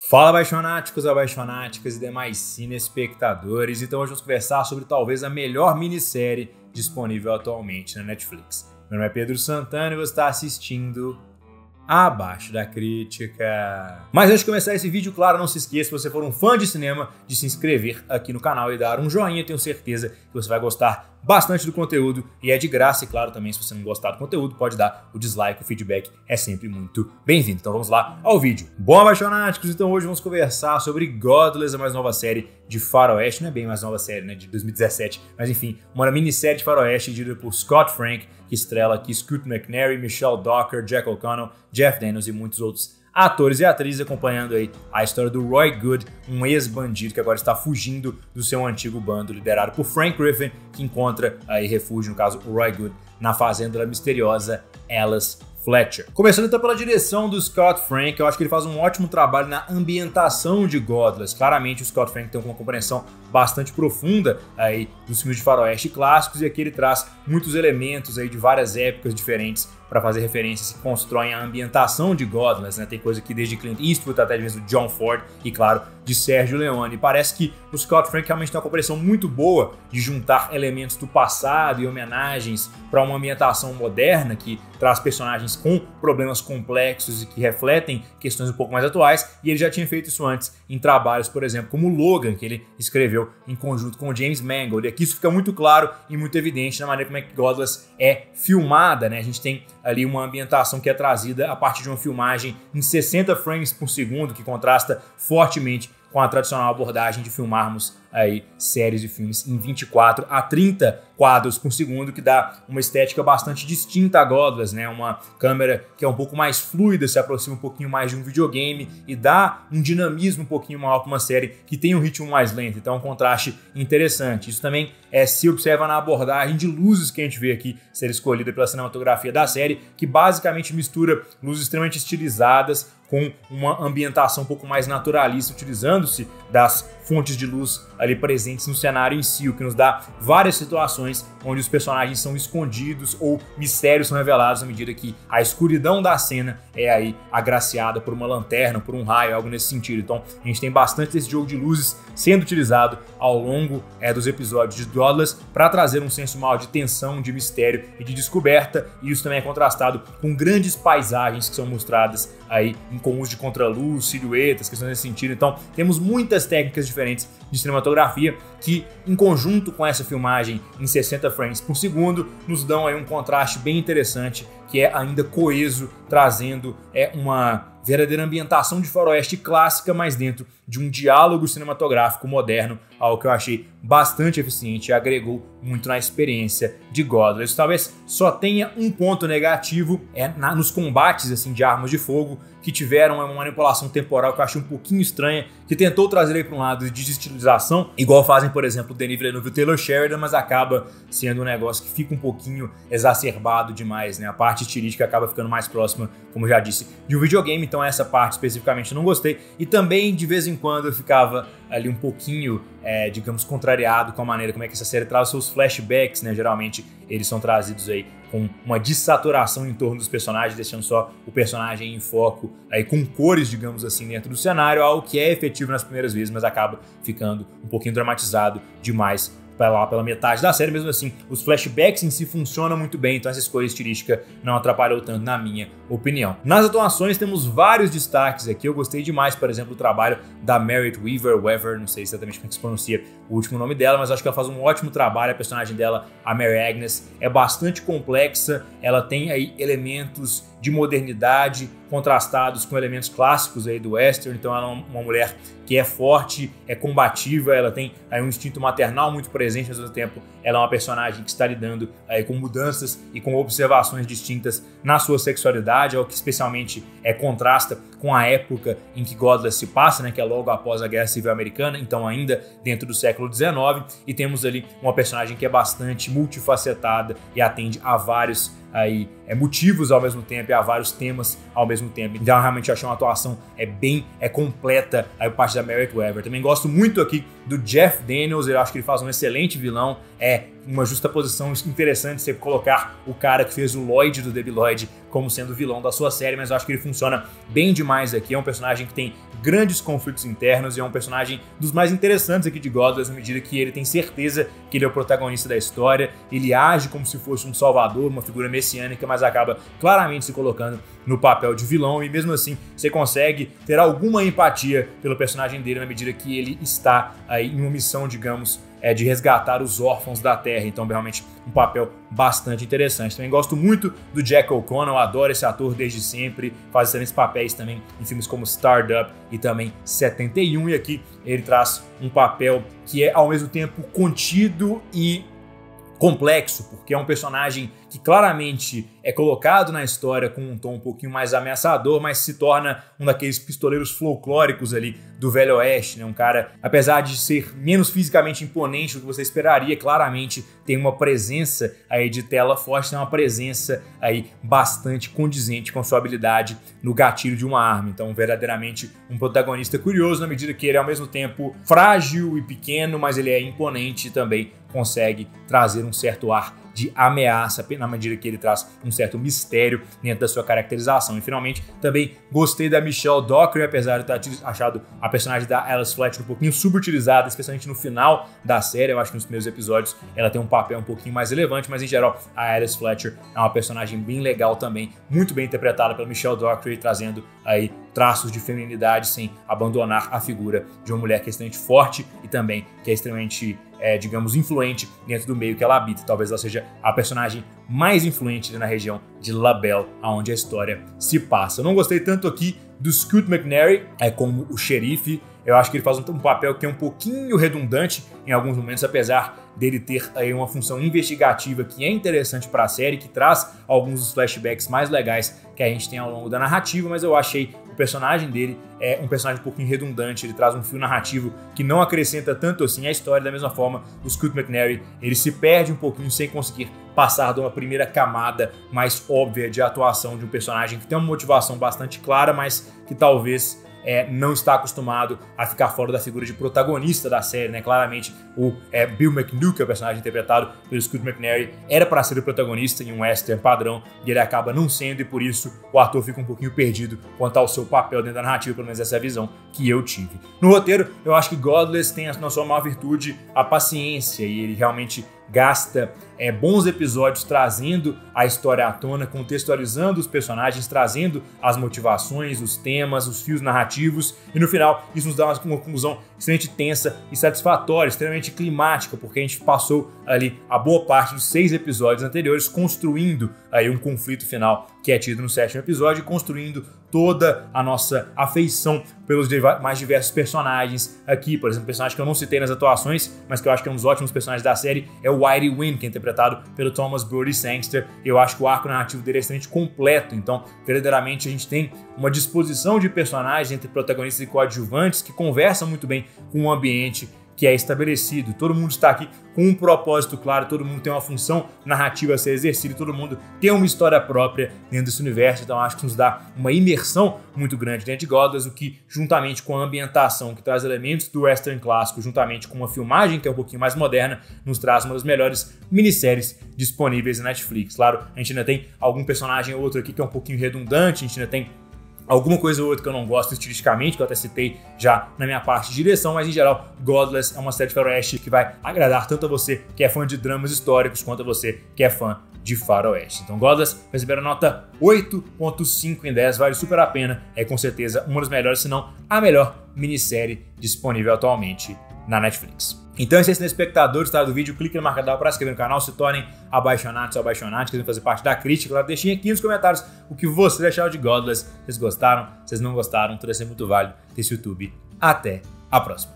Fala, apaixonáticos, apaixonáticas e demais cinespectadores. Então hoje vamos conversar sobre talvez a melhor minissérie disponível atualmente na Netflix. Meu nome é Pedro Santana e você está assistindo Abaixo da Crítica. Mas antes de começar esse vídeo, claro, não se esqueça, se você for um fã de cinema, de se inscrever aqui no canal e dar um joinha. Tenho certeza que você vai gostar bastante do conteúdo e é de graça. E claro, também se você não gostar do conteúdo, pode dar o dislike, o feedback é sempre muito bem-vindo. Então vamos lá ao vídeo. Bom, apaixonáticos, então hoje vamos conversar sobre Godless, a mais nova série de faroeste. Não é bem mais nova série, né, de 2017, mas enfim, uma minissérie de faroeste dirigida por Scott Frank, que estrela aqui Scoot McNairy, Michelle Docker, Jack O'Connell, Jeff Daniels e muitos outros atores e atrizes, acompanhando aí a história do Roy Good, um ex-bandido que agora está fugindo do seu antigo bando, liderado por Frank Griffin, que encontra aí refúgio, no caso o Roy Good, na fazenda da misteriosa Alice Fletcher. Começando então pela direção do Scott Frank, eu acho que ele faz um ótimo trabalho na ambientação de Godless. Claramente o Scott Frank tem uma compreensão bastante profunda aí dos filmes de faroeste clássicos, e aqui ele traz muitos elementos aí de várias épocas diferentes para fazer referências que constroem a ambientação de Godless, né? Tem coisa aqui desde Clint Eastwood até mesmo John Ford e, claro, de Sergio Leone. E parece que o Scott Frank realmente tem uma compreensão muito boa de juntar elementos do passado e homenagens para uma ambientação moderna que traz personagens com problemas complexos e que refletem questões um pouco mais atuais, e ele já tinha feito isso antes em trabalhos, por exemplo, como Logan, que ele escreveu em conjunto com o James Mangold. E aqui isso fica muito claro e muito evidente na maneira como é que Godless é filmada, né? A gente tem ali uma ambientação que é trazida a partir de uma filmagem em 60 frames por segundo, que contrasta fortemente com a tradicional abordagem de filmarmos aí séries e filmes em 24 a 30 quadros por segundo, que dá uma estética bastante distinta a Godless, né? Uma câmera que é um pouco mais fluida, se aproxima um pouquinho mais de um videogame e dá um dinamismo um pouquinho maior para uma série que tem um ritmo mais lento. Então é um contraste interessante. Isso também se observa na abordagem de luzes que a gente vê aqui ser escolhida pela cinematografia da série, que basicamente mistura luzes extremamente estilizadas com uma ambientação um pouco mais naturalista, utilizando-se das fontes de luz ali presentes no cenário em si, o que nos dá várias situações onde os personagens são escondidos ou mistérios são revelados à medida que a escuridão da cena é aí agraciada por uma lanterna, por um raio, algo nesse sentido. Então a gente tem bastante desse jogo de luzes sendo utilizado ao longo dos episódios de Godless para trazer um senso maior de tensão, de mistério e de descoberta, e isso também é contrastado com grandes paisagens que são mostradas aí com uso de contraluz, silhuetas, questões nesse sentido. Então temos muitas técnicas diferentes de cinematografia que, em conjunto com essa filmagem em 60 frames por segundo, nos dão aí um contraste bem interessante, que é ainda coeso, trazendo uma verdadeira ambientação de faroeste clássica, mas dentro de um diálogo cinematográfico moderno, algo que eu achei bastante eficiente e agregou muito na experiência de Godless. Talvez só tenha um ponto negativo, nos combates assim, de armas de fogo, que tiveram uma manipulação temporal que eu achei um pouquinho estranha, que tentou trazer aí para um lado de desestilização, igual fazem, por exemplo, o Denis Villeneuve e o Taylor Sheridan, mas acaba sendo um negócio que fica um pouquinho exacerbado demais, né? A parte estilística acaba ficando mais próxima, como eu já disse, de um videogame, então essa parte especificamente eu não gostei. E também, de vez em quando, eu ficava ali um pouquinho, digamos, contrariado com a maneira como é que essa série traz os seus flashbacks, né? Geralmente eles são trazidos aí com uma dessaturação em torno dos personagens, deixando só o personagem em foco, aí com cores, digamos assim, dentro do cenário, algo que é efetivo nas primeiras vezes, mas acaba ficando um pouquinho dramatizado demais pela metade da série. Mesmo assim, os flashbacks em si funcionam muito bem, então essa escolha estilística não atrapalhou tanto, na minha opinião. Nas atuações temos vários destaques aqui. Eu gostei demais, por exemplo, do trabalho da Merritt Wever, não sei exatamente como é que se pronuncia o último nome dela, mas acho que ela faz um ótimo trabalho. A personagem dela, a Mary Agnes, é bastante complexa, ela tem aí elementos de modernidade contrastados com elementos clássicos aí do western. Então ela é uma mulher que é forte, é combativa, ela tem aí um instinto maternal muito presente, ao mesmo tempo ela é uma personagem que está lidando aí com mudanças e com observações distintas na sua sexualidade, algo que especialmente contrasta com a época em que Godless se passa, né, que é logo após a Guerra Civil Americana, então ainda dentro do século XIX, e temos ali uma personagem que é bastante multifacetada e atende a vários aí motivos ao mesmo tempo e a vários temas ao mesmo tempo. Então realmente achei uma atuação bem completa aí por parte da Merritt Wever. Também gosto muito aqui do Jeff Daniels, eu acho que ele faz um excelente vilão, uma justaposição interessante você colocar o cara que fez o Lloyd do Debi Lloyd como sendo o vilão da sua série, mas eu acho que ele funciona bem demais aqui. É um personagem que tem grandes conflitos internos e é um personagem dos mais interessantes aqui de Godless, na medida que ele tem certeza que ele é o protagonista da história, ele age como se fosse um salvador, uma figura messiânica, mas acaba claramente se colocando no papel de vilão e mesmo assim você consegue ter alguma empatia pelo personagem dele na medida que ele está aí em uma missão, digamos, de resgatar os órfãos da Terra. Então, realmente, um papel bastante interessante. Também gosto muito do Jack O'Connell, adoro esse ator desde sempre, faz excelentes papéis também em filmes como Startup e também 71. E aqui ele traz um papel que é, ao mesmo tempo, contido e complexo, porque é um personagem que claramente é colocado na história com um tom um pouquinho mais ameaçador, mas se torna um daqueles pistoleiros folclóricos ali do Velho Oeste, né? Um cara, apesar de ser menos fisicamente imponente do que você esperaria, claramente tem uma presença aí de tela forte, tem uma presença aí bastante condizente com sua habilidade no gatilho de uma arma. Então, verdadeiramente um protagonista curioso na medida que ele é ao mesmo tempo frágil e pequeno, mas ele é imponente e também consegue trazer um certo ar de ameaça, na medida que ele traz um certo mistério dentro da sua caracterização. E finalmente, também gostei da Michelle Dockery, apesar de ter achado a personagem da Alice Fletcher um pouquinho subutilizada, especialmente no final da série. Eu acho que nos primeiros episódios ela tem um papel um pouquinho mais relevante, mas em geral a Alice Fletcher é uma personagem bem legal também, muito bem interpretada pela Michelle Dockery, trazendo aí traços de feminilidade sem abandonar a figura de uma mulher que é extremamente forte e também que é extremamente digamos, influente dentro do meio que ela habita. Talvez ela seja a personagem mais influente na região de La Belle, onde a história se passa. Eu não gostei tanto aqui do Scoot McNairy como o xerife. Eu acho que ele faz um papel que é um pouquinho redundante em alguns momentos, apesar dele ter aí uma função investigativa que é interessante para a série, que traz alguns dos flashbacks mais legais que a gente tem ao longo da narrativa, mas eu achei o personagem dele é um personagem um pouquinho redundante, ele traz um fio narrativo que não acrescenta tanto assim a história. Da mesma forma, o Scoot McNairy, ele se perde um pouquinho sem conseguir passar de uma primeira camada mais óbvia de atuação de um personagem que tem uma motivação bastante clara, mas que talvez não está acostumado a ficar fora da figura de protagonista da série, né? Claramente o Bill McNew, que é o personagem interpretado pelo Scoot McNairy, era para ser o protagonista em um western padrão e ele acaba não sendo, e por isso o ator fica um pouquinho perdido quanto ao seu papel dentro da narrativa, pelo menos essa é a visão que eu tive. No roteiro, eu acho que Godless tem na sua maior virtude a paciência, e ele realmente gasta bons episódios trazendo a história à tona, contextualizando os personagens, trazendo as motivações, os temas, os fios narrativos, e no final isso nos dá uma conclusão extremamente tensa e satisfatória, extremamente climática, porque a gente passou ali a boa parte dos 6 episódios anteriores construindo aí um conflito final que é tido no 7º episódio, construindo toda a nossa afeição pelos mais diversos personagens aqui. Por exemplo, um personagem que eu não citei nas atuações, mas que eu acho que é um dos ótimos personagens da série, é o Whitey Wynn, que é interpretado pelo Thomas Brodie Sangster. Eu acho que o arco narrativo dele é extremamente completo, então verdadeiramente a gente tem uma disposição de personagens entre protagonistas e coadjuvantes que conversam muito bem com o ambiente que é estabelecido. Todo mundo está aqui com um propósito claro, todo mundo tem uma função narrativa a ser exercida, todo mundo tem uma história própria dentro desse universo, então acho que nos dá uma imersão muito grande dentro de Godless, o que, juntamente com a ambientação que traz elementos do western clássico, juntamente com uma filmagem que é um pouquinho mais moderna, nos traz uma das melhores minisséries disponíveis na Netflix. Claro, a gente ainda tem algum personagem ou outro aqui que é um pouquinho redundante, a gente ainda tem alguma coisa ou outra que eu não gosto estilisticamente, que eu até citei já na minha parte de direção, mas em geral, Godless é uma série de faroeste que vai agradar tanto a você que é fã de dramas históricos, quanto a você que é fã de faroeste. Então, Godless receberam nota 8.5 em 10, vale super a pena, é com certeza uma das melhores, se não a melhor minissérie disponível atualmente na Netflix. Então, se esse é espectador, gostar do vídeo, clique no marcador para se inscrever no canal, se tornem apaixonados ou apaixonados, querem fazer parte da crítica, claro, deixem aqui nos comentários o que vocês acharam de Godless, vocês gostaram, vocês não gostaram, tudo é sempre muito válido desse YouTube. Até a próxima.